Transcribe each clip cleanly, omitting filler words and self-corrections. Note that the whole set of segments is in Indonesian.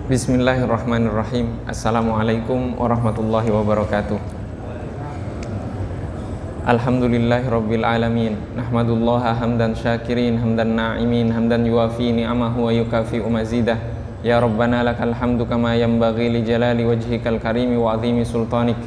Bismillahirrahmanirrahim. Assalamualaikum warahmatullahi wabarakatuh. Alhamdulillahirabbil alamin. Nahmadullaha hamdan syakirin, hamdan na'imin, hamdan yuwafi ni'amahu wa yukafi'u mazidah. Ya Rabbana lakal hamdu kama yanbaghi li jalali wajhikal karimi wa 'azimi sultanik.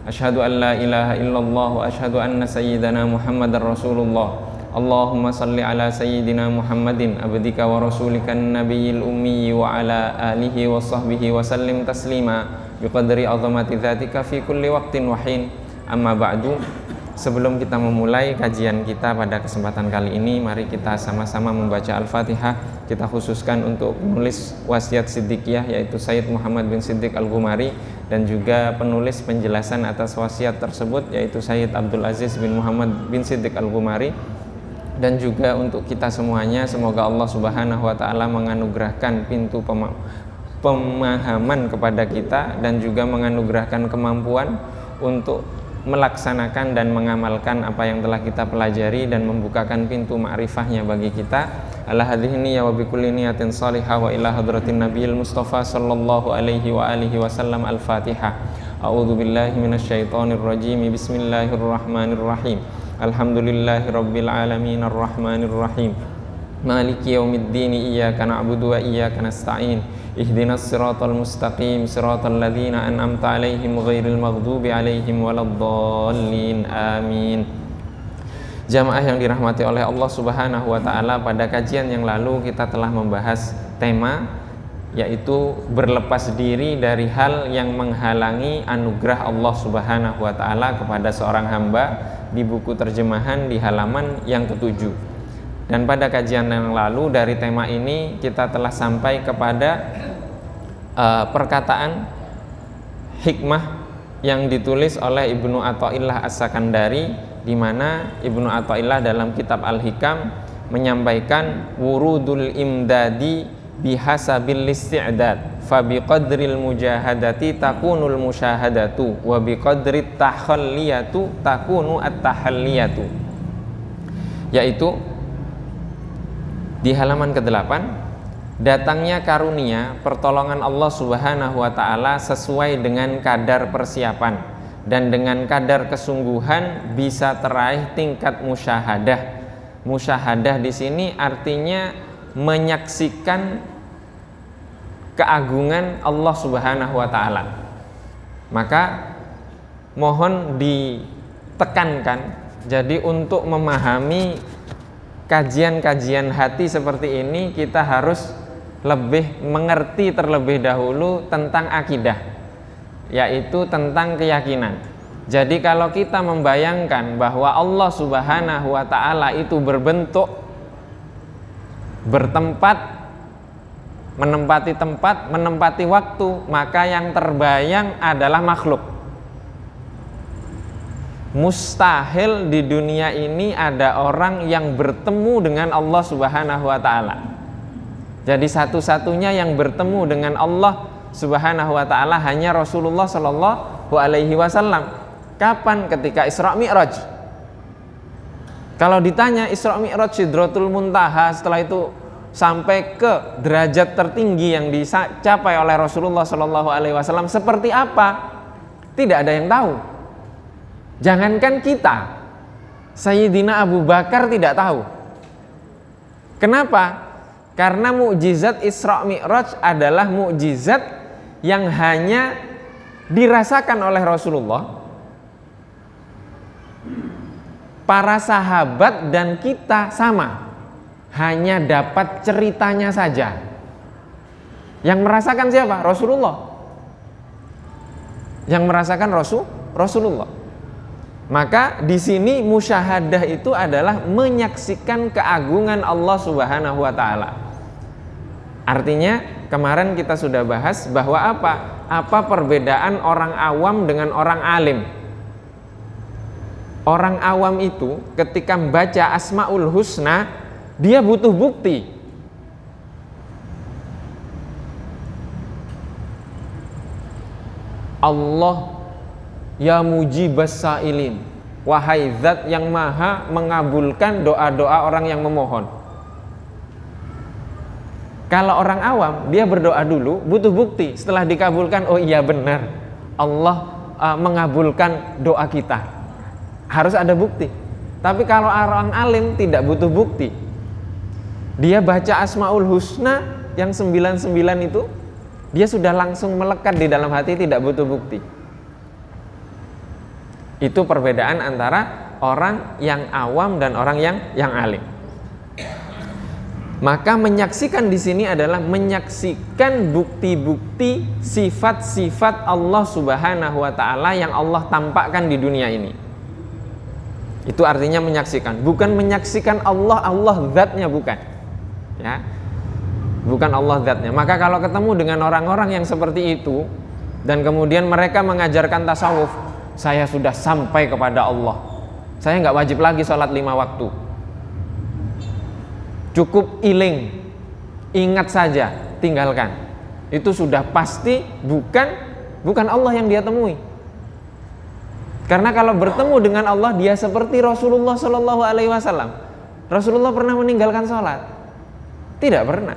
Asyhadu an la ilaha illallah wa asyhadu anna sayyidana Muhammadar Rasulullah. Allahumma salli ala sayyidina Muhammadin abdika wa rasulikan nabiyil ummi wa ala alihi wa sahbihi wa sallim taslima biqadri azamati dzatika fi kulli waqtin wa hin. Amma ba'du. Sebelum kita memulai kajian kita pada kesempatan kali ini, mari kita sama-sama membaca Al-Fatihah. Kita khususkan untuk penulis wasiat Siddiqiyah yaitu Sayyid Muhammad bin Siddiq Al-Ghumari, dan juga penulis penjelasan atas wasiat tersebut yaitu Sayyid Abdul Aziz bin Muhammad bin Siddiq Al-Ghumari. Dan juga untuk kita semuanya, semoga Allah Subhanahu wa Ta'ala menganugerahkan pintu pemahaman kepada kita dan juga menganugerahkan kemampuan untuk melaksanakan dan mengamalkan apa yang telah kita pelajari dan membukakan pintu ma'rifahnya bagi kita. Ala hadhihi niyya wa bikulli niyatin salihah wa ila hadratin nabiyil mustafa sallallahu alaihi wa alihi wasallam. Al-Fatihah. A'udzu billahi minasyaitonir rajim. Bismillahirrahmanirrahim. Alhamdulillahi rabbil alamin arrahmanir rahim maliki yaumiddin iyyaka na'budu wa iyyaka nasta'in ihdinas siratal mustaqim siratal ladzina an'amta 'alaihim ghairil maghdubi 'alaihim waladdallin amin. Jamaah yang dirahmati oleh Allah Subhanahu wa Ta'ala, pada kajian yang lalu kita telah membahas tema yaitu berlepas diri dari hal yang menghalangi anugerah Allah Subhanahu wa Ta'ala kepada seorang hamba, di buku terjemahan di halaman yang ke-7. Dan pada kajian yang lalu dari tema ini kita telah sampai kepada perkataan hikmah yang ditulis oleh Ibnu Athaillah As-Sakandari, di mana Ibnu Athaillah dalam kitab Al-Hikam menyampaikan wurudul imdadi bihasabil isti'dad fa biqadril mujahadati takunul musyahadatu wa biqadrit tahalliyatu takunu at-tahalliyatu, yaitu di halaman ke-8, datangnya karunia pertolongan Allah Subhanahu wa Ta'ala sesuai dengan kadar persiapan dan dengan kadar kesungguhan bisa teraih tingkat musyahadah. Musyahadah di sini artinya menyaksikan keagungan Allah Subhanahu wa Ta'ala. Maka mohon ditekankan, jadi untuk memahami kajian-kajian hati seperti ini kita harus lebih mengerti terlebih dahulu tentang akidah, yaitu tentang keyakinan. Jadi kalau kita membayangkan bahwa Allah Subhanahu wa Ta'ala itu berbentuk, bertempat, menempati tempat, menempati waktu, maka yang terbayang adalah makhluk. Mustahil di dunia ini ada orang yang bertemu dengan Allah Subhanahu wa Ta'ala. Jadi satu-satunya yang bertemu dengan Allah Subhanahu wa Ta'ala hanya Rasulullah Shallallahu alaihi wasallam. Kapan? Ketika Isra Mi'raj. Kalau ditanya Isra Mi'raj Sidratul Muntaha, setelah itu sampai ke derajat tertinggi yang dicapai oleh Rasulullah Shallallahu alaihi wasallam seperti apa? Tidak ada yang tahu. Jangankan kita, Sayyidina Abu Bakar tidak tahu. Kenapa? Karena mukjizat Isra Mi'raj adalah mukjizat yang hanya dirasakan oleh Rasulullah. Para sahabat dan kita sama, hanya dapat ceritanya saja. Yang merasakan siapa? Rasulullah. Yang merasakan Rasulullah. Maka di sini musyahadah itu adalah menyaksikan keagungan Allah Subhanahu wa Ta'ala. Artinya kemarin kita sudah bahas bahwa apa perbedaan orang awam dengan orang alim. Orang awam itu ketika membaca Asmaul Husna, dia butuh bukti. Allah ya mujibas sa'ilin, wahai zat yang maha mengabulkan doa-doa orang yang memohon. Kalau orang awam, dia berdoa dulu, butuh bukti. Setelah dikabulkan, oh iya benar, Allah mengabulkan doa kita. Harus ada bukti. Tapi kalau orang alim tidak butuh bukti. Dia baca Asmaul Husna yang 99 itu, dia sudah langsung melekat di dalam hati, tidak butuh bukti. Itu perbedaan antara orang yang awam dan orang yang alim. Maka menyaksikan di sini adalah menyaksikan bukti-bukti sifat-sifat Allah Subhanahu wa taala yang Allah tampakkan di dunia ini. Itu artinya menyaksikan, bukan menyaksikan Allah zatnya, bukan. Ya. Bukan Allah zatnya. Maka kalau ketemu dengan orang-orang yang seperti itu dan kemudian mereka mengajarkan tasawuf, saya sudah sampai kepada Allah. Saya nggak wajib lagi sholat 5 waktu. Cukup iling, ingat saja, tinggalkan. Itu sudah pasti bukan Allah yang dia temui. Karena kalau bertemu dengan Allah, dia seperti Rasulullah Shallallahu Alaihi Wasallam. Rasulullah pernah meninggalkan sholat? Tidak pernah.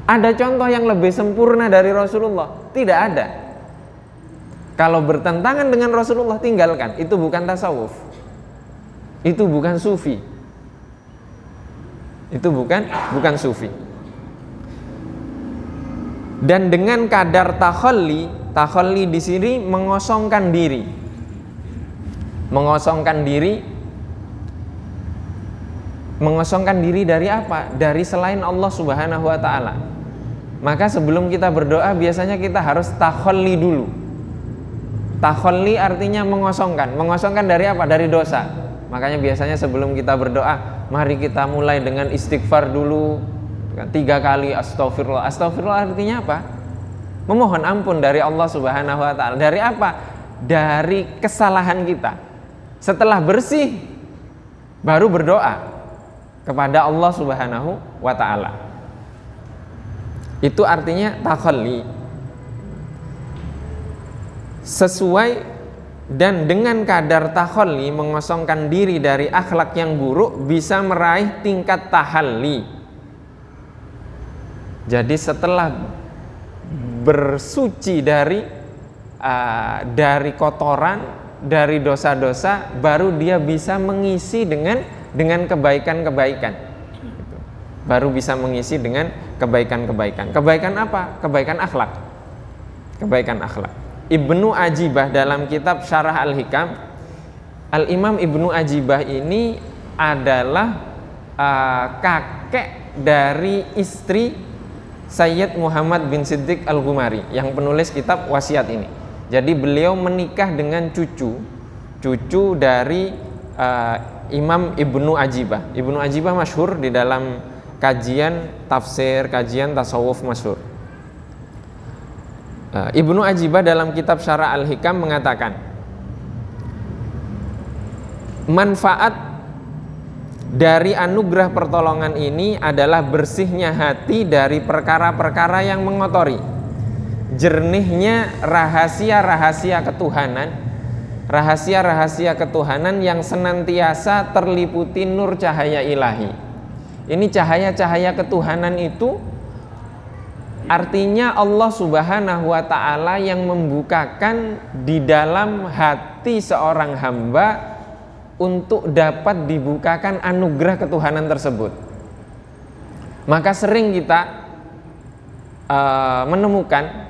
Ada contoh yang lebih sempurna dari Rasulullah? Tidak ada. Kalau bertentangan dengan Rasulullah, tinggalkan. Itu bukan tasawuf. Itu bukan sufi. Itu bukan sufi. Dan dengan kadar takhalli di sini mengosongkan diri. Mengosongkan diri dari apa? Dari selain Allah Subhanahu wa taala. Maka sebelum kita berdoa biasanya kita harus takhalli dulu. Takhalli artinya mengosongkan. Mengosongkan dari apa? Dari dosa. Makanya biasanya sebelum kita berdoa, mari kita mulai dengan istighfar dulu 3 kali astagfirullah. Astagfirullah artinya apa? Memohon ampun dari Allah Subhanahu wa taala. Dari apa? Dari kesalahan kita. Setelah bersih baru berdoa kepada Allah Subhanahu wa taala. Itu artinya takhalli. Sesuai dan dengan kadar takhalli, mengosongkan diri dari akhlak yang buruk, bisa meraih tingkat tahalli. Jadi setelah bersuci dari kotoran, dari dosa-dosa, baru dia bisa mengisi dengan kebaikan-kebaikan. Baru bisa mengisi dengan kebaikan-kebaikan. Kebaikan apa? Kebaikan akhlak. Kebaikan akhlak. Ibnu Ajibah dalam kitab Syarah Al-Hikam, Al-Imam Ibnu Ajibah ini adalah kakek dari istri Sayyid Muhammad bin Siddiq Al-Ghumari yang penulis kitab wasiat ini. Jadi beliau menikah dengan cucu dari Imam Ibnu Ajibah. Ibnu Ajibah masyhur di dalam kajian tafsir, kajian tasawuf masyhur. Ibnu Ajibah dalam kitab Syarah Al-Hikam mengatakan, manfaat dari anugerah pertolongan ini adalah bersihnya hati dari perkara-perkara yang mengotori, jernihnya rahasia-rahasia ketuhanan yang senantiasa terliputi nur cahaya ilahi. Ini cahaya-cahaya ketuhanan itu artinya Allah Subhanahu wa ta'ala yang membukakan di dalam hati seorang hamba untuk dapat dibukakan anugerah ketuhanan tersebut. Maka sering kita menemukan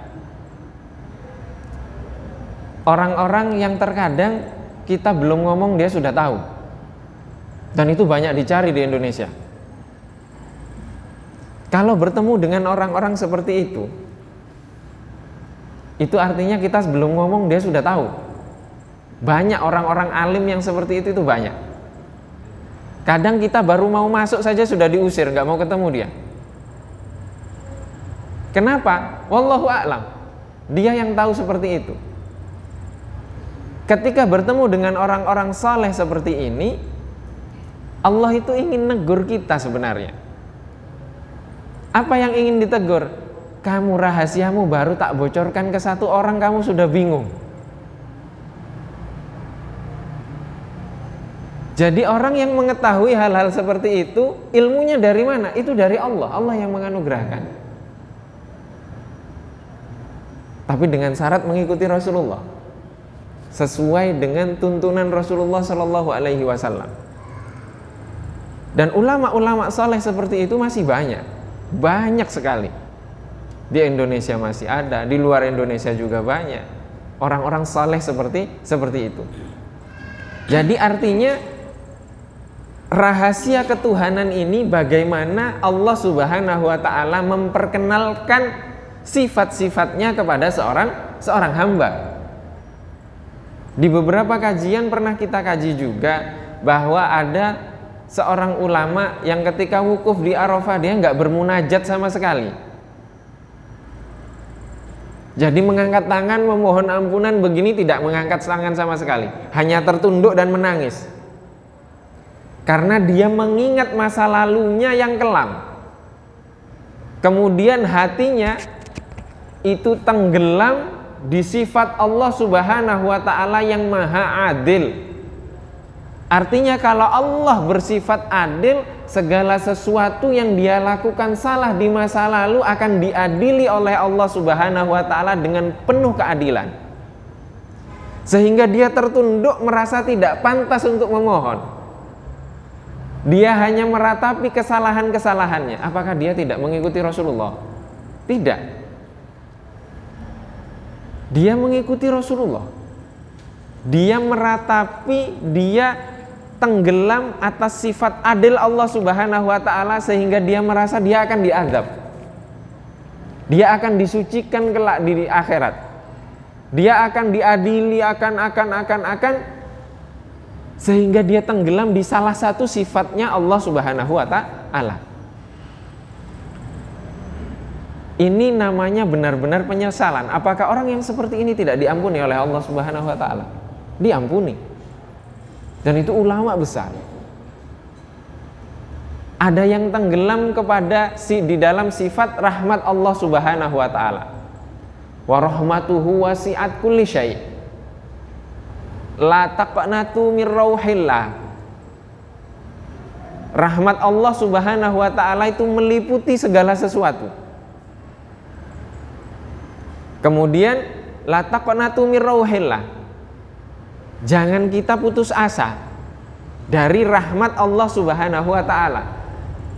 orang-orang yang terkadang kita belum ngomong dia sudah tahu. Dan itu banyak dicari di Indonesia. Kalau bertemu dengan orang-orang seperti itu artinya kita sebelum ngomong dia sudah tahu. Banyak orang-orang alim yang seperti itu banyak. Kadang kita baru mau masuk saja sudah diusir, nggak mau ketemu dia. Kenapa? Wallahu a'lam. Dia yang tahu seperti itu. Ketika bertemu dengan orang-orang saleh seperti ini, Allah itu ingin negur kita sebenarnya. Apa yang ingin ditegur? Kamu rahasiamu baru tak bocorkan ke satu orang, kamu sudah bingung. Jadi orang yang mengetahui hal-hal seperti itu, ilmunya dari mana? Itu dari Allah. Allah yang menganugerahkan. Tapi dengan syarat mengikuti Rasulullah, sesuai dengan tuntunan Rasulullah Shallallahu Alaihi Wasallam. Dan ulama-ulama saleh seperti itu masih banyak sekali. Di Indonesia masih ada, di luar Indonesia juga banyak orang-orang saleh seperti itu. Jadi artinya rahasia ketuhanan ini bagaimana Allah Subhanahu wa taala memperkenalkan sifat-sifatnya kepada seorang hamba. Di beberapa kajian pernah kita kaji juga bahwa ada seorang ulama yang ketika wukuf di Arafah dia nggak bermunajat sama sekali. Jadi mengangkat tangan memohon ampunan begini, tidak mengangkat tangan sama sekali, hanya tertunduk dan menangis. Karena dia mengingat masa lalunya yang kelam. Kemudian hatinya itu tenggelam di sifat Allah Subhanahu wa taala yang Maha Adil. Artinya kalau Allah bersifat adil, segala sesuatu yang dia lakukan salah di masa lalu akan diadili oleh Allah Subhanahu wa taala dengan penuh keadilan. Sehingga dia tertunduk merasa tidak pantas untuk memohon. Dia hanya meratapi kesalahan-kesalahannya. Apakah dia tidak mengikuti Rasulullah? Tidak. Dia mengikuti Rasulullah. Dia meratapi, dia tenggelam atas sifat adil Allah Subhanahu wa taala sehingga dia merasa dia akan diazab. Dia akan disucikan kelak di akhirat. Dia akan diadili akan sehingga dia tenggelam di salah satu sifatnya Allah Subhanahu wa taala. Ini namanya benar-benar penyesalan. Apakah orang yang seperti ini tidak diampuni oleh Allah Subhanahu wa taala? Diampuni. Dan itu ulama besar. Ada yang tenggelam di dalam sifat rahmat Allah Subhanahu wa taala. Wa rahmatuhu wasi'at kulli syai'. La taqnatu mir rauhillah. Rahmat Allah Subhanahu wa taala itu meliputi segala sesuatu. Kemudian la taqnatu mir rauhillah. Jangan kita putus asa dari rahmat Allah Subhanahu wa taala.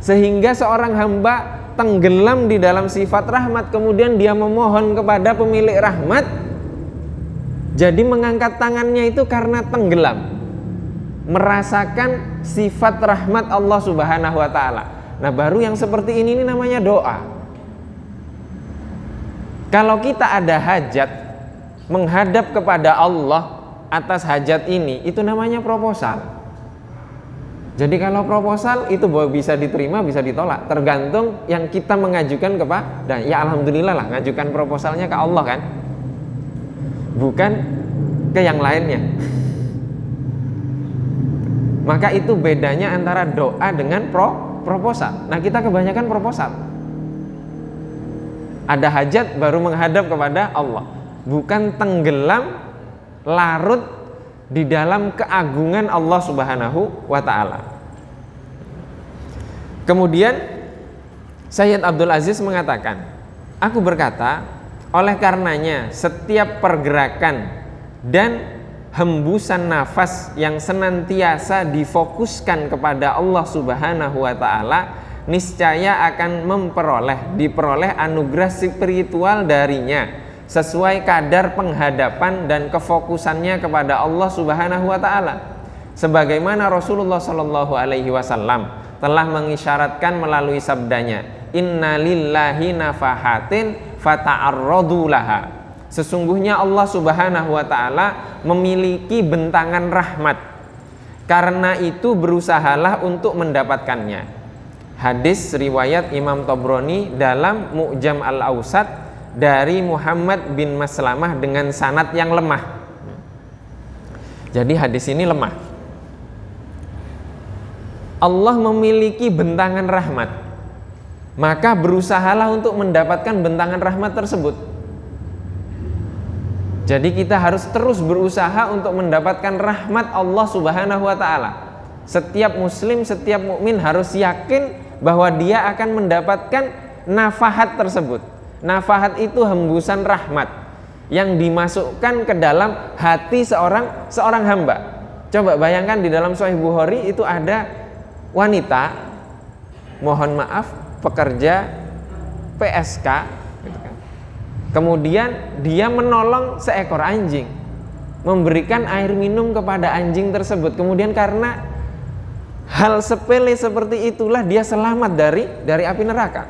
Sehingga seorang hamba tenggelam di dalam sifat rahmat, kemudian dia memohon kepada pemilik rahmat. Jadi mengangkat tangannya itu karena tenggelam, merasakan sifat rahmat Allah Subhanahu wa taala. Nah, baru yang seperti ini namanya doa. Kalau kita ada hajat menghadap kepada Allah atas hajat ini, itu namanya proposal. Jadi kalau proposal itu bisa diterima, bisa ditolak, tergantung yang kita mengajukan kepada. Ya alhamdulillah lah, ngajukan proposalnya ke Allah kan, bukan ke yang lainnya. Maka itu bedanya antara doa dengan proposal. Nah, kita kebanyakan proposal. Ada hajat baru menghadap kepada Allah, bukan tenggelam larut di dalam keagungan Allah Subhanahu wa taala. Kemudian Sayyid Abdul Aziz mengatakan, aku berkata, oleh karenanya setiap pergerakan dan hembusan nafas yang senantiasa difokuskan kepada Allah Subhanahu wa taala niscaya akan diperoleh anugerah spiritual darinya sesuai kadar penghadapan dan kefokusannya kepada Allah Subhanahu wa taala. Sebagaimana Rasulullah Shallallahu alaihi wasallam telah mengisyaratkan melalui sabdanya, "Inna lillahi nafahatin fata'arradu laha." Sesungguhnya Allah Subhanahu wa taala memiliki bentangan rahmat. Karena itu berusahalah untuk mendapatkannya. Hadis riwayat Imam Tabrani dalam Mu'jam Al-Awsat dari Muhammad bin Maslamah dengan sanad yang lemah. Jadi hadis ini lemah. Allah memiliki bentangan rahmat, maka berusahalah untuk mendapatkan bentangan rahmat tersebut. Jadi kita harus terus berusaha untuk mendapatkan rahmat Allah Subhanahu wa taala. Setiap muslim, setiap mukmin harus yakin bahwa dia akan mendapatkan nafahat tersebut. Nafahat itu hembusan rahmat yang dimasukkan ke dalam hati seorang hamba. Coba bayangkan di dalam Sahih Bukhari itu ada wanita, mohon maaf, pekerja PSK gitu kan. Kemudian dia menolong seekor anjing, memberikan air minum kepada anjing tersebut. Kemudian karena hal sepele seperti itulah dia selamat dari api neraka.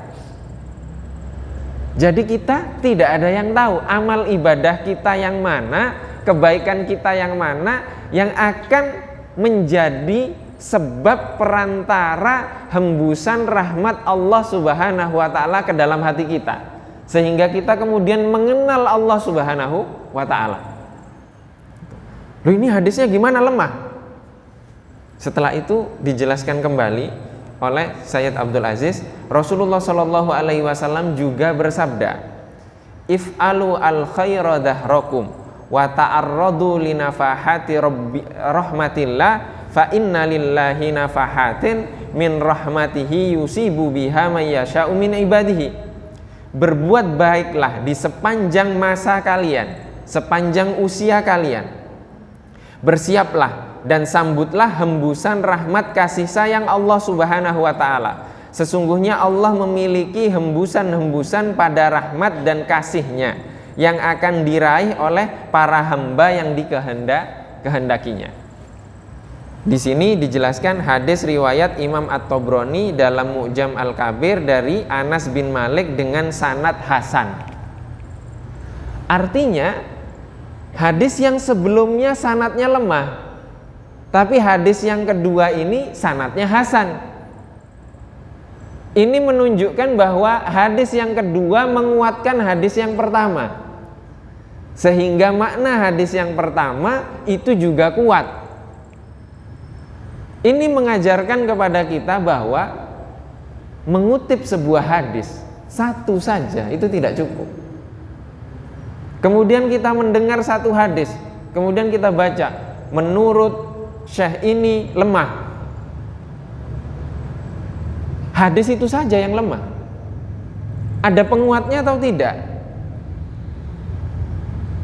Jadi kita tidak ada yang tahu amal ibadah kita yang mana, kebaikan kita yang mana yang akan menjadi sebab perantara hembusan rahmat Allah Subhanahu wa taala ke dalam hati kita, sehingga kita kemudian mengenal Allah Subhanahu wa taala. Loh, ini hadisnya gimana, lemah? Setelah itu dijelaskan kembali oleh Sayyid Abdul Aziz, Rasulullah Shallallahu alaihi wasallam juga bersabda, "If'alu al khaira dahrakum wa ta'arradu li nafahati rahmatillah fa inna lillahi nafahatin min rahmatihi yusibu biha may yasha'u min ibadihi." Berbuat baiklah di sepanjang masa kalian, sepanjang usia kalian. Bersiaplah dan sambutlah hembusan rahmat kasih sayang Allah Subhanahu wa taala. Sesungguhnya Allah memiliki hembusan-hembusan pada rahmat dan kasih-Nya yang akan diraih oleh para hamba yang dikehendakinya. Di sini dijelaskan hadis riwayat Imam At-Tabrani dalam Mu'jam Al-Kabir dari Anas bin Malik dengan sanad hasan. Artinya hadis yang sebelumnya sanadnya lemah, tapi hadis yang kedua ini sanadnya hasan. Ini menunjukkan bahwa hadis yang kedua menguatkan hadis yang pertama, sehingga makna hadis yang pertama itu juga kuat. Ini mengajarkan kepada kita bahwa mengutip sebuah hadis satu saja itu tidak cukup. Kemudian kita mendengar satu hadis, kemudian kita baca, menurut syekh ini lemah. Hadis itu saja yang lemah. Ada penguatnya atau tidak?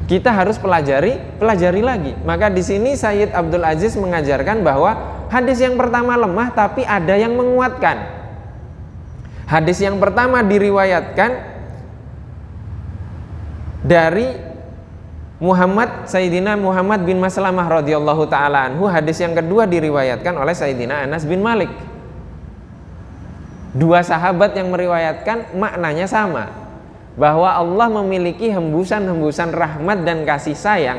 Kita harus pelajari lagi. Maka di sini Sayyid Abdul Aziz mengajarkan bahwa hadis yang pertama lemah, tapi ada yang menguatkan. Hadis yang pertama diriwayatkan dari Sayyidina Muhammad bin Maslamah radhiyallahu taala anhu. Hadis yang kedua diriwayatkan oleh Sayyidina Anas bin Malik. Dua sahabat yang meriwayatkan maknanya sama, bahwa Allah memiliki hembusan-hembusan rahmat dan kasih sayang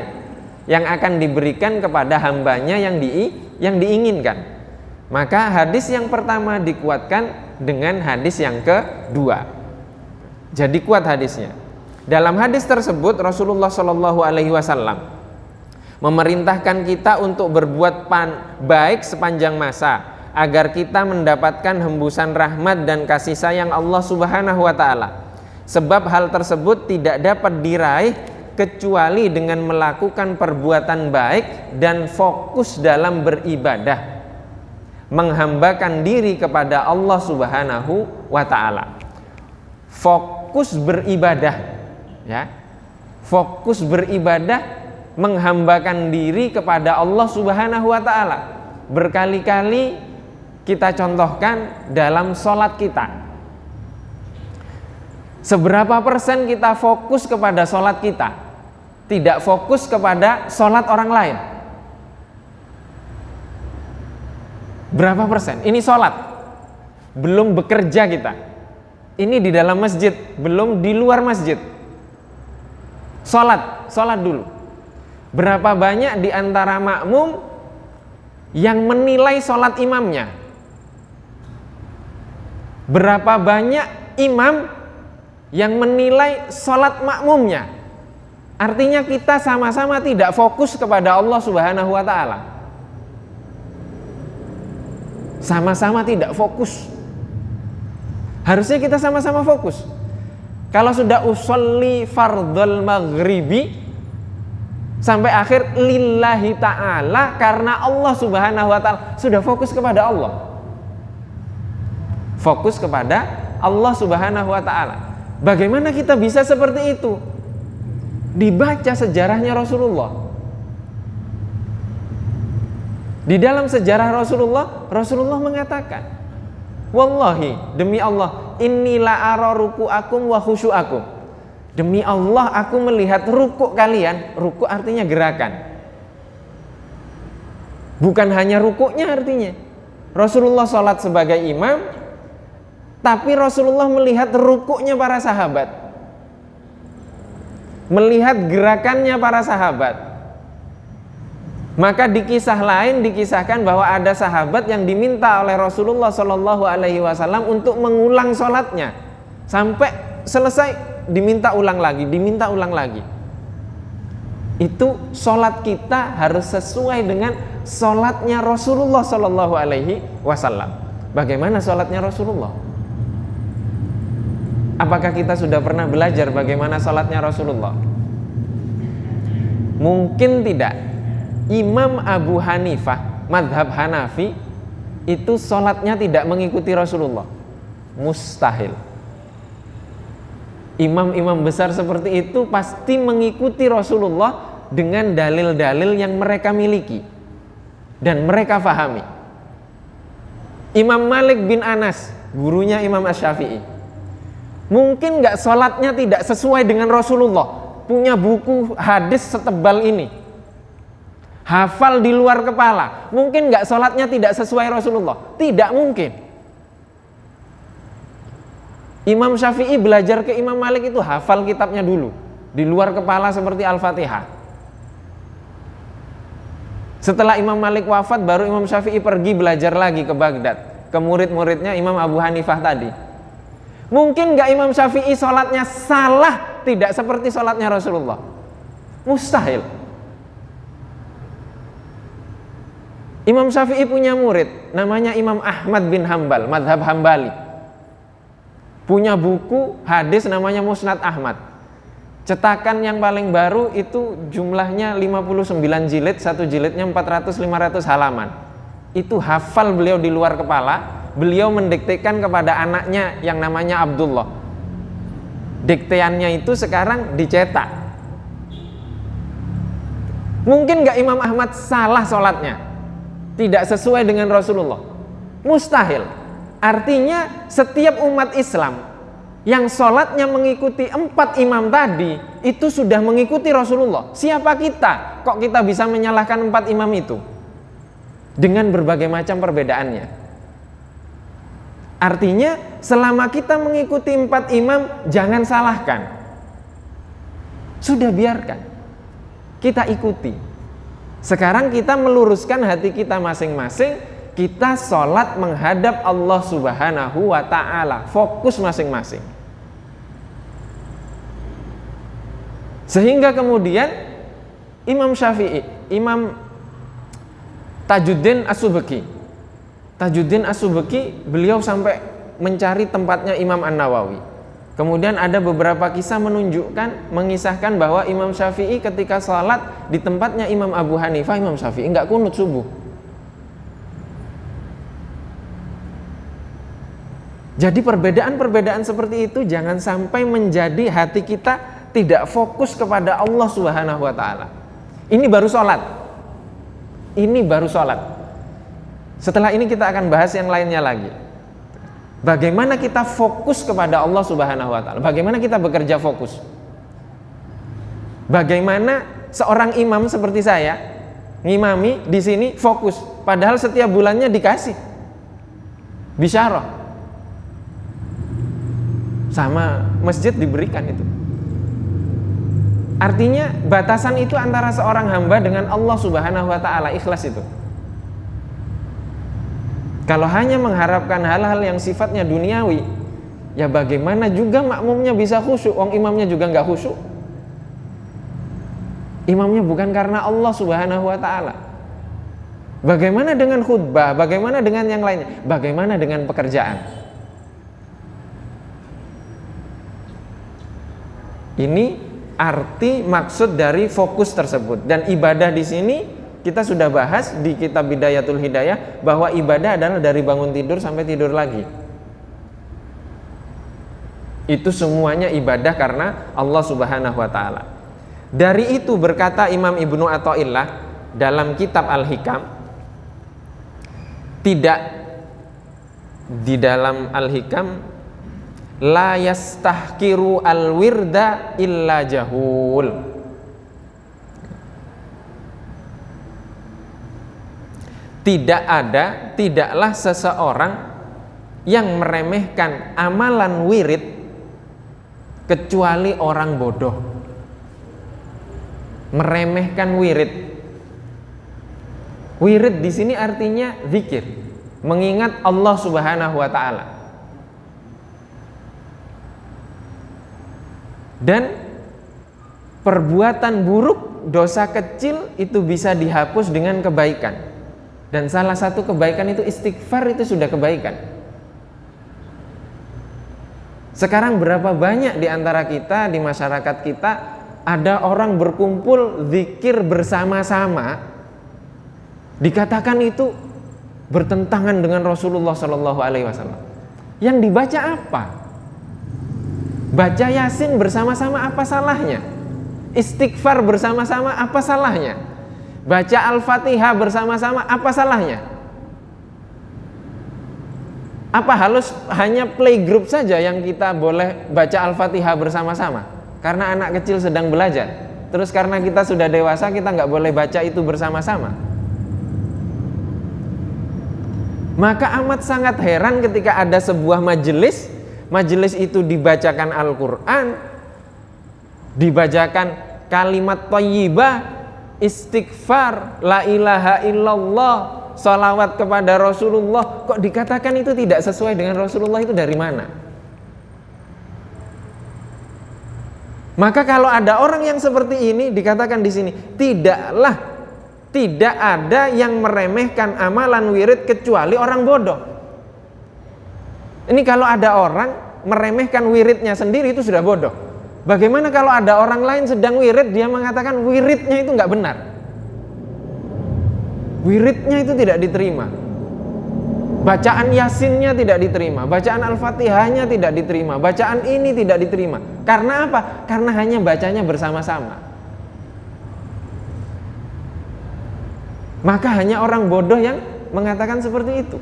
yang akan diberikan kepada hambanya yang diinginkan. Maka hadis yang pertama dikuatkan dengan hadis yang kedua. Jadi kuat hadisnya. Dalam hadis tersebut Rasulullah Shallallahu alaihi wasallam memerintahkan kita untuk berbuat baik sepanjang masa, agar kita mendapatkan hembusan rahmat dan kasih sayang Allah Subhanahu wa taala. Sebab hal tersebut tidak dapat diraih kecuali dengan melakukan perbuatan baik dan fokus dalam beribadah, menghambakan diri kepada Allah Subhanahu wa taala. Fokus beribadah, ya. Fokus beribadah, menghambakan diri kepada Allah Subhanahu wa taala. Berkali-kali kita contohkan dalam sholat kita. Seberapa persen kita fokus kepada sholat kita, tidak fokus kepada sholat orang lain? Berapa persen? Ini sholat, belum bekerja kita. Ini di dalam masjid, belum di luar masjid. Sholat dulu. Berapa banyak di antara makmum yang menilai sholat imamnya? Berapa banyak imam yang menilai sholat makmumnya? Artinya kita sama-sama tidak fokus kepada Allah Subhanahu wa ta'ala. Sama-sama tidak fokus. Harusnya kita sama-sama fokus. Kalau sudah usolli fardhul maghribi, Sampai akhir lillahi ta'ala, karena Allah subhanahu wa ta'ala, sudah fokus kepada Allah. Fokus kepada Allah subhanahu wa ta'ala. Bagaimana kita bisa seperti itu? Dibaca sejarahnya Rasulullah. Di dalam sejarah Rasulullah mengatakan, wallahi, demi Allah, inni la ara ruku'akum wa khusyu'akum. Demi Allah, aku melihat rukuk kalian. Rukuk artinya gerakan, bukan hanya rukuknya artinya. Rasulullah sholat sebagai imam, tapi Rasulullah melihat rukuknya para sahabat, melihat gerakannya para sahabat. Maka di kisah lain dikisahkan bahwa ada sahabat yang diminta oleh Rasulullah Shallallahu Alaihi Wasallam untuk mengulang sholatnya sampai selesai, diminta ulang lagi, diminta ulang lagi. Itu sholat kita harus sesuai dengan sholatnya Rasulullah Shallallahu Alaihi Wasallam. Bagaimana sholatnya Rasulullah? Apakah kita sudah pernah belajar bagaimana sholatnya Rasulullah? Mungkin tidak. Imam Abu Hanifah, madhab Hanafi, itu sholatnya tidak mengikuti Rasulullah. Mustahil. Imam-imam besar seperti itu pasti mengikuti Rasulullah dengan dalil-dalil yang mereka miliki dan mereka fahami. Imam Malik bin Anas, gurunya Imam Asy-Syafi'i, mungkin nggak sholatnya tidak sesuai dengan Rasulullah. Punya buku hadis setebal ini, hafal di luar kepala. Mungkin nggak sholatnya tidak sesuai Rasulullah? Tidak mungkin. Imam Syafi'i belajar ke Imam Malik itu hafal kitabnya dulu, di luar kepala seperti Al-Fatihah. Setelah Imam Malik wafat, baru Imam Syafi'i pergi belajar lagi ke Baghdad, ke murid-muridnya Imam Abu Hanifah tadi. Mungkin nggak Imam Syafi'i sholatnya salah tidak seperti sholatnya Rasulullah? Mustahil. Imam Syafi'i punya murid namanya Imam Ahmad bin Hambal, madhab Hambali. Punya buku hadis namanya Musnad Ahmad. Cetakan yang paling baru itu jumlahnya 59 jilid, satu jilidnya 400-500 halaman. Itu hafal beliau di luar kepala. Beliau mendiktekan kepada anaknya yang namanya Abdullah. Dikteannya itu sekarang dicetak. Mungkin gak Imam Ahmad salah sholatnya? Tidak sesuai dengan Rasulullah? Mustahil. Artinya setiap umat Islam yang sholatnya mengikuti 4 imam tadi, itu sudah mengikuti Rasulullah. Siapa kita? Kok kita bisa menyalahkan 4 imam itu? Dengan berbagai macam perbedaannya. Artinya selama kita mengikuti 4 imam, jangan salahkan. Sudah biarkan, kita ikuti. Sekarang kita meluruskan hati kita masing-masing. Kita sholat menghadap Allah subhanahu wa ta'ala. Fokus masing-masing. Sehingga kemudian Imam Syafi'i, Imam Tajuddin As-Subki, beliau sampai mencari tempatnya Imam An-Nawawi. Kemudian ada beberapa kisah mengisahkan bahwa Imam Syafi'i ketika sholat di tempatnya Imam Abu Hanifah, Imam Syafi'i nggak kunut subuh. Jadi perbedaan-perbedaan seperti itu jangan sampai menjadi hati kita tidak fokus kepada Allah Subhanahu wa ta'ala. Ini baru sholat. Ini baru sholat. Setelah ini kita akan bahas yang lainnya lagi. Bagaimana kita fokus kepada Allah Subhanahu wa ta'ala? Bagaimana kita bekerja fokus? Bagaimana seorang imam seperti saya ngimami di sini fokus, padahal setiap bulannya dikasih bisyarah. Sama masjid diberikan itu. Artinya batasan itu antara seorang hamba dengan Allah Subhanahu wa ta'ala, ikhlas itu. Kalau hanya mengharapkan hal-hal yang sifatnya duniawi, ya bagaimana juga makmumnya bisa khusyuk, wong imamnya juga nggak khusyuk. Imamnya bukan karena Allah Subhanahu wa ta'ala. Bagaimana dengan khutbah? Bagaimana dengan yang lainnya? Bagaimana dengan pekerjaan? Ini arti maksud dari fokus tersebut. Dan ibadah di sini kita sudah bahas di kitab Bidayatul Hidayah bahwa ibadah adalah dari bangun tidur sampai tidur lagi. Itu semuanya ibadah karena Allah Subhanahu wa taala. Dari itu berkata Imam Ibnu Athaillah dalam kitab Al-Hikam, tidak di dalam Al-Hikam, la yastahkiru al-wirda illa jahul. Tidaklah seseorang yang meremehkan amalan wirid kecuali orang bodoh. Meremehkan wirid. Wirid di sini artinya zikir, mengingat Allah Subhanahu wa taala. Dan perbuatan buruk, dosa kecil itu bisa dihapus dengan kebaikan. Dan salah satu kebaikan itu istighfar, itu sudah kebaikan. Sekarang berapa banyak di antara kita, di masyarakat kita, ada orang berkumpul zikir bersama-sama, dikatakan itu bertentangan dengan Rasulullah Shallallahu Alaihi Wasallam. Yang dibaca apa? Baca Yasin bersama-sama apa salahnya? Istighfar bersama-sama apa salahnya? Baca Al-Fatihah bersama-sama apa salahnya? Apa hanya playgroup saja yang kita boleh baca Al-Fatihah bersama-sama? Karena anak kecil sedang belajar. Terus karena kita sudah dewasa kita nggak boleh baca itu bersama-sama. Maka amat sangat heran ketika ada sebuah majelis itu dibacakan Al-Quran, dibacakan kalimat thayyibah, istighfar, la ilaha illallah, salawat kepada Rasulullah, kok dikatakan itu tidak sesuai dengan Rasulullah, itu dari mana? Maka kalau ada orang yang seperti ini, dikatakan di sini, tidak ada yang meremehkan amalan wirid kecuali orang bodoh. Ini kalau ada orang meremehkan wiridnya sendiri, itu sudah bodoh. Bagaimana kalau ada orang lain sedang wirid, dia mengatakan wiridnya itu nggak benar, wiridnya itu tidak diterima, bacaan Yasinnya tidak diterima, bacaan Al-Fatihahnya tidak diterima, bacaan ini tidak diterima. Karena apa? Karena hanya bacanya bersama-sama. Maka hanya orang bodoh yang mengatakan seperti itu.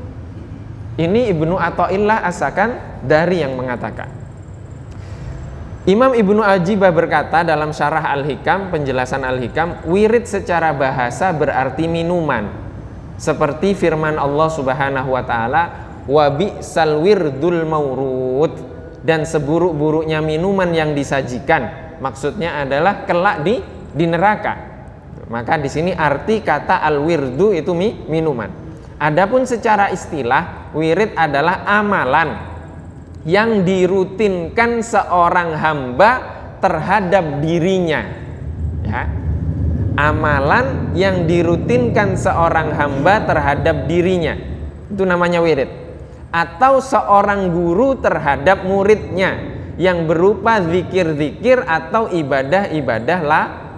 Ini Ibnu Athaillah As-Sakan dari yang mengatakan. Imam Ibnu Ajibah berkata dalam syarah Al-Hikam, penjelasan Al-Hikam, wirid secara bahasa berarti minuman. Seperti firman Allah Subhanahu wa taala, wa bi'sal wirdul maurud, dan seburuk-buruknya minuman yang disajikan. Maksudnya adalah kelak di neraka. Maka di sini arti kata al-wirdu itu minuman. Adapun secara istilah, wirid adalah amalan yang dirutinkan seorang hamba terhadap dirinya, ya. Amalan yang dirutinkan seorang hamba terhadap dirinya, itu namanya wirid. Atau seorang guru terhadap muridnya, yang berupa zikir-zikir atau ibadah-ibadah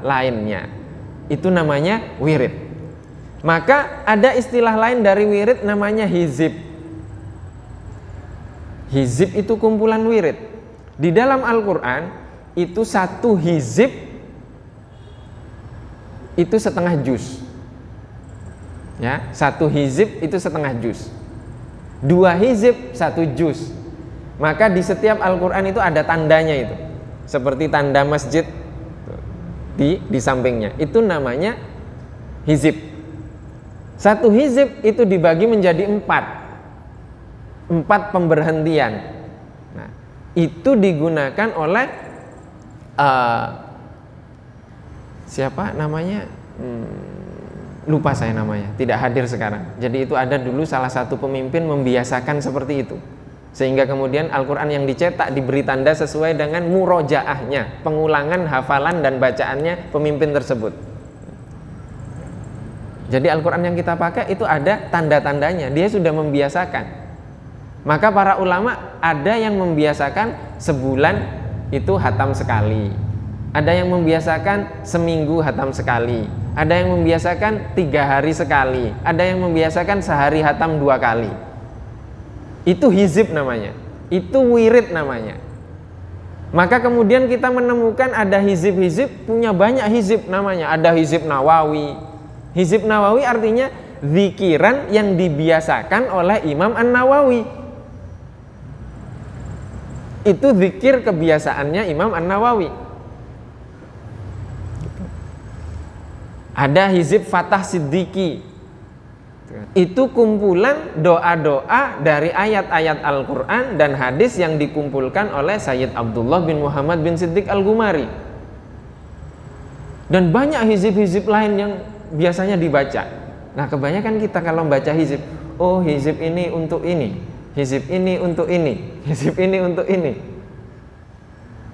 lainnya, itu namanya wirid. Maka ada istilah lain dari wirid namanya hizib. Hizib itu kumpulan wirid. Di dalam Al-Quran itu satu hizib itu setengah juz, ya, satu hizib itu setengah juz. 2 hizib 1 juz. Maka di setiap Al-Quran itu ada tandanya itu, seperti tanda masjid di sampingnya. Itu namanya hizib. 1 hizib itu dibagi menjadi 4 pemberhentian. Nah, itu digunakan oleh siapa namanya? Lupa saya namanya, tidak hadir sekarang. Jadi itu ada dulu salah satu pemimpin membiasakan seperti itu, sehingga kemudian Al-Quran yang dicetak diberi tanda sesuai dengan murojaahnya, pengulangan hafalan dan bacaannya pemimpin tersebut. Jadi Al-Quran yang kita pakai itu ada tanda-tandanya, dia sudah membiasakan. Maka para ulama ada yang membiasakan sebulan itu hatam sekali, Ada yang membiasakan seminggu hatam sekali, ada yang membiasakan 3 hari sekali, ada yang membiasakan sehari hatam 2 kali. Itu hizib namanya, itu wirid namanya. Maka kemudian kita menemukan ada hizib-hizib, punya banyak hizib namanya. Ada hizib Nawawi. Hizib Nawawi artinya zikiran yang dibiasakan oleh Imam An-Nawawi. Itu zikir kebiasaannya Imam An-Nawawi. Ada hizib Fatah Siddiqi. Itu kumpulan doa-doa dari ayat-ayat Al-Quran dan hadis yang dikumpulkan oleh Sayyid Abdullah bin Muhammad bin Siddiq Al-Gumari. Dan banyak hizib-hizib lain yang biasanya dibaca. Nah, kebanyakan kita kalau membaca hizib, oh hizib ini untuk ini, hizib ini untuk ini, hizib ini untuk ini.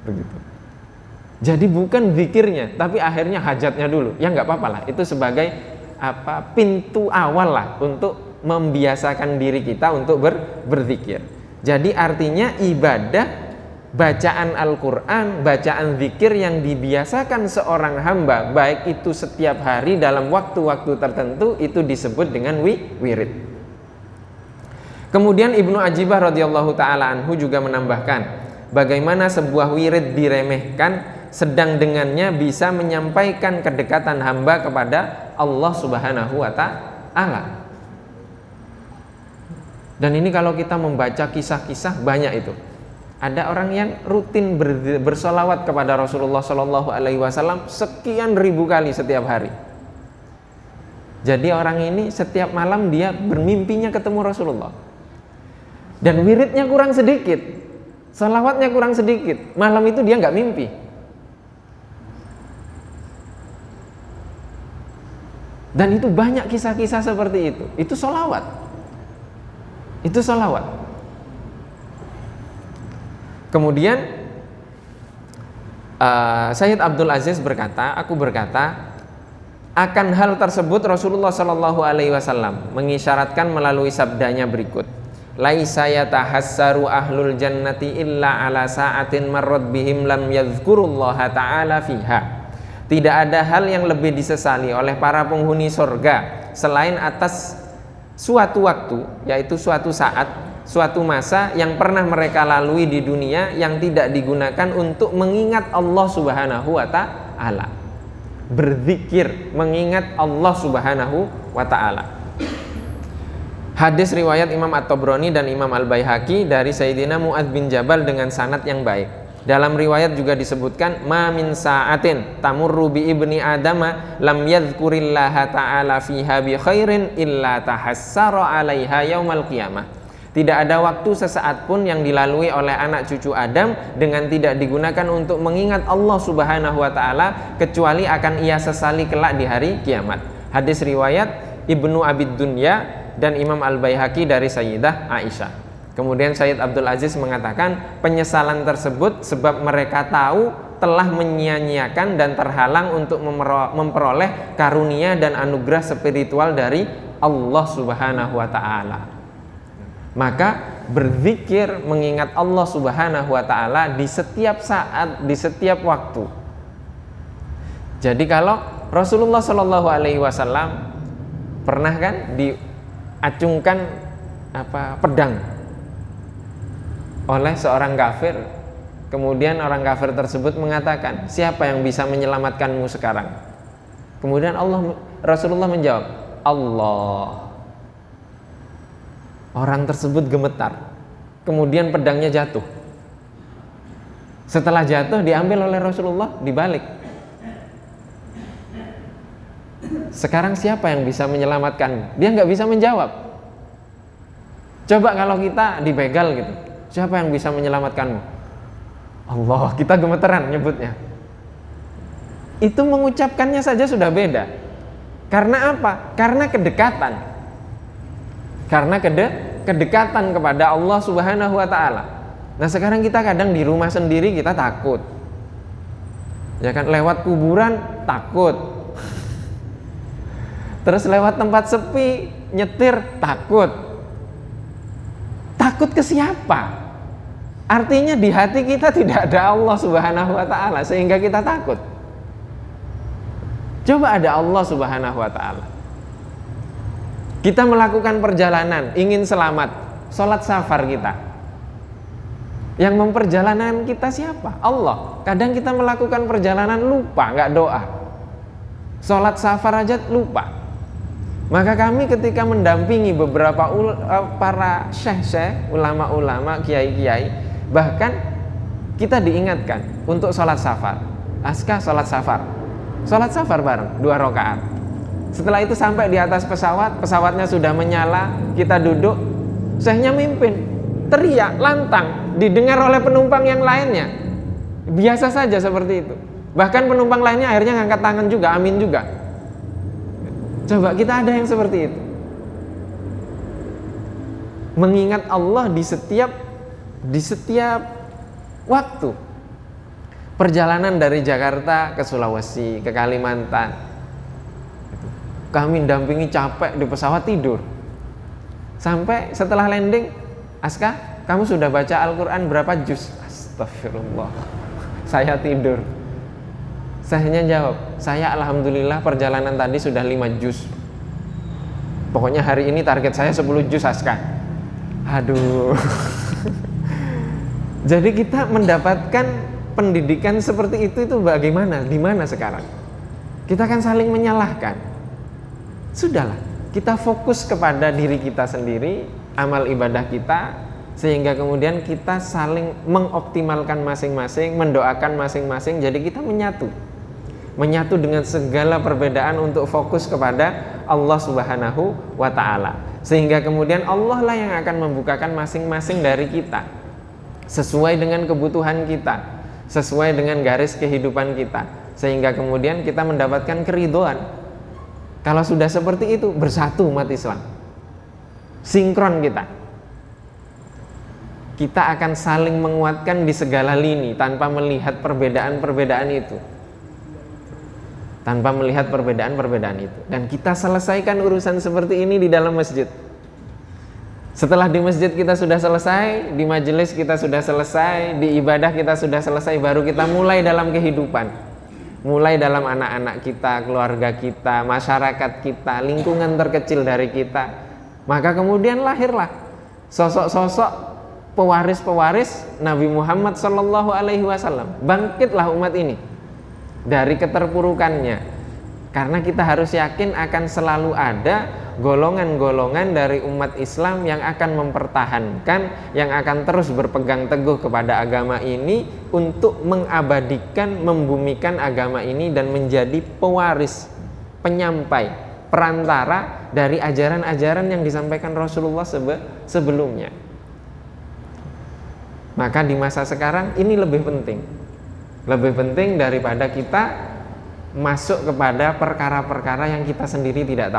Begitu. Jadi bukan zikirnya, tapi akhirnya hajatnya dulu. Ya nggak apa-apa lah, itu sebagai pintu awal lah untuk membiasakan diri kita untuk berzikir. Jadi artinya ibadah, bacaan Al-Quran, bacaan zikir yang dibiasakan seorang hamba, baik itu setiap hari dalam waktu-waktu tertentu, itu disebut dengan wirid. Kemudian Ibnu Ajibah radhiyallahu taala anhu juga menambahkan, bagaimana sebuah wirid diremehkan, sedang dengannya bisa menyampaikan kedekatan hamba kepada Allah Subhanahu wa ta'ala. Dan ini kalau kita membaca kisah-kisah banyak itu. Ada orang yang rutin bersolawat kepada Rasulullah Shallallahu Alaihi Wasallam sekian ribu kali setiap hari. Jadi orang ini setiap malam dia bermimpinya ketemu Rasulullah. Dan wiridnya kurang sedikit, salawatnya kurang sedikit. Malam itu dia nggak mimpi. Dan itu banyak kisah-kisah seperti itu. Itu sholawat. Itu sholawat. Kemudian Sayyid Abdul Aziz berkata, aku berkata, akan hal tersebut Rasulullah Shallallahu Alaihi Wasallam mengisyaratkan melalui sabdanya berikut. Laisa yatahassaru ahlul jannati illa ala sa'atin marrat bihim lam yadhkurullaha ta'ala fiha. Tidak ada hal yang lebih disesali oleh para penghuni surga selain atas suatu waktu, yaitu suatu saat, suatu masa yang pernah mereka lalui di dunia yang tidak digunakan untuk mengingat Allah Subhanahu wa ta'ala. Berzikir, mengingat Allah Subhanahu wa ta'ala. Hadis riwayat Imam At-Tabrani dan Imam Al-Baihaqi dari Sayyidina Mu'adz bin Jabal dengan sanad yang baik. Dalam riwayat juga disebutkan, ma min sa'atin tamurru bi ibni adama lam yadhkurillaha ta'ala fiha bi khairin illa tahassara 'alaiha yaumal qiyamah. Tidak ada waktu sesaat pun yang dilalui oleh anak cucu Adam dengan tidak digunakan untuk mengingat Allah Subhanahu wa ta'ala, kecuali akan ia sesali kelak di hari kiamat. Hadis riwayat Ibnu Abid Dunya dan Imam Al-Baihaqi dari Sayyidah Aisyah. Kemudian Sayyid Abdul Aziz mengatakan, penyesalan tersebut sebab mereka tahu telah menyia-nyiakan dan terhalang untuk memperoleh karunia dan anugerah spiritual dari Allah Subhanahu wa ta'ala. Maka berzikir mengingat Allah Subhanahu wa ta'ala di setiap saat, di setiap waktu. Jadi kalau Rasulullah Shallallahu Alaihi Wasallam pernah kan diacungkan pedang oleh seorang kafir, kemudian orang kafir tersebut mengatakan, siapa yang bisa menyelamatkanmu sekarang? Kemudian Rasulullah menjawab, Allah. Orang tersebut gemetar, kemudian pedangnya jatuh. Setelah jatuh diambil oleh Rasulullah, dibalik. Sekarang siapa yang bisa menyelamatkanmu? Dia nggak bisa menjawab. Coba kalau kita dibegal gitu, siapa yang bisa menyelamatkanmu? Allah, kita gemeteran nyebutnya. Itu mengucapkannya saja sudah beda. Karena apa? Karena kedekatan. Karena kedekatan kepada Allah Subhanahu wa ta'ala. Nah sekarang kita kadang di rumah sendiri kita takut. Ya kan, lewat kuburan takut. Terus lewat tempat sepi nyetir takut. Takut ke siapa? Artinya di hati kita tidak ada Allah Subhanahu wa taala sehingga kita takut. Coba ada Allah Subhanahu wa taala. Kita melakukan perjalanan, ingin selamat, sholat safar kita. Yang memperjalanan kita siapa? Allah. Kadang kita melakukan perjalanan lupa, nggak doa. Sholat safar aja lupa. Maka kami ketika mendampingi beberapa para syekh-syekh, ulama-ulama, kiai-kiai, bahkan kita diingatkan untuk sholat safar. Aska sholat safar bareng 2 rakaat. Setelah itu sampai di atas pesawat, pesawatnya sudah menyala, kita duduk, syekhnya mimpin, teriak, lantang, didengar oleh penumpang yang lainnya. Biasa saja seperti itu. Bahkan penumpang lainnya akhirnya ngangkat tangan juga, amin juga. Coba kita ada yang seperti itu. Mengingat Allah di setiap waktu. Perjalanan dari Jakarta ke Sulawesi, ke Kalimantan, kami dampingi capek di pesawat, tidur. Sampai setelah landing, Aska, kamu sudah baca Al-Quran berapa juz? Astagfirullah, saya tidur. Saya jawab, saya alhamdulillah perjalanan tadi sudah 5 juz. Pokoknya hari ini target saya 10 juz, Aska. Aduh. Jadi kita mendapatkan pendidikan seperti itu bagaimana? Di mana sekarang? Kita kan saling menyalahkan. Sudahlah, kita fokus kepada diri kita sendiri, amal ibadah kita, sehingga kemudian kita saling mengoptimalkan masing-masing, mendoakan masing-masing, jadi kita menyatu dengan segala perbedaan untuk fokus kepada Allah Subhanahu wa ta'ala. Sehingga kemudian Allah lah yang akan membukakan masing-masing dari kita sesuai dengan kebutuhan kita, sesuai dengan garis kehidupan kita, sehingga kemudian kita mendapatkan keridhaan. Kalau sudah seperti itu, bersatu umat Islam, sinkron kita akan saling menguatkan di segala lini tanpa melihat perbedaan-perbedaan itu, dan kita selesaikan urusan seperti ini di dalam masjid. Setelah di masjid kita sudah selesai, di majelis kita sudah selesai, di ibadah kita sudah selesai, baru kita mulai dalam kehidupan, mulai dalam anak-anak kita, keluarga kita, masyarakat kita, lingkungan terkecil dari kita. Maka kemudian lahirlah sosok-sosok pewaris-pewaris Nabi Muhammad SAW. Bangkitlah umat ini dari keterpurukannya, karena kita harus yakin akan selalu ada golongan-golongan dari umat Islam yang akan mempertahankan, yang akan terus berpegang teguh kepada agama ini untuk mengabadikan, membumikan agama ini dan menjadi pewaris, penyampai, perantara dari ajaran-ajaran yang disampaikan Rasulullah sebelumnya. Maka di masa sekarang ini lebih penting daripada kita masuk kepada perkara-perkara yang kita sendiri tidak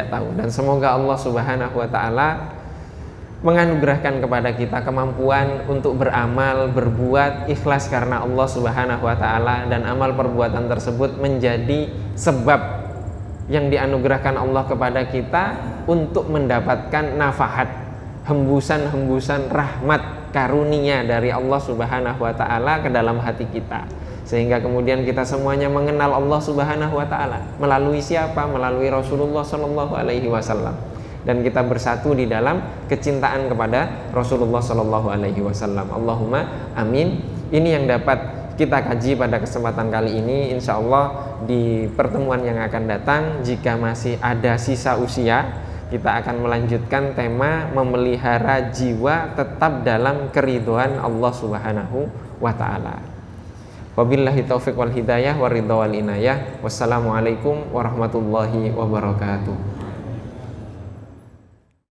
tahu, dan semoga Allah Subhanahu wa ta'ala menganugerahkan kepada kita kemampuan untuk beramal, berbuat ikhlas karena Allah Subhanahu wa ta'ala, dan amal perbuatan tersebut menjadi sebab yang dianugerahkan Allah kepada kita untuk mendapatkan nafahat, hembusan-hembusan rahmat karunia dari Allah Subhanahu wa ta'ala ke dalam hati kita, sehingga kemudian kita semuanya mengenal Allah Subhanahu wa ta'ala melalui siapa? Melalui Rasulullah SAW, dan kita bersatu di dalam kecintaan kepada Rasulullah SAW. Allahumma amin. Ini yang dapat kita kaji pada kesempatan kali ini. Insya Allah di pertemuan yang akan datang, jika masih ada sisa usia, kita akan melanjutkan tema memelihara jiwa tetap dalam keridhaan Allah Subhanahu wa ta'ala. Wabillahi taufiq wal hidayah wa ridha wal inayah. Wassalamualaikum warahmatullahi wabarakatuh.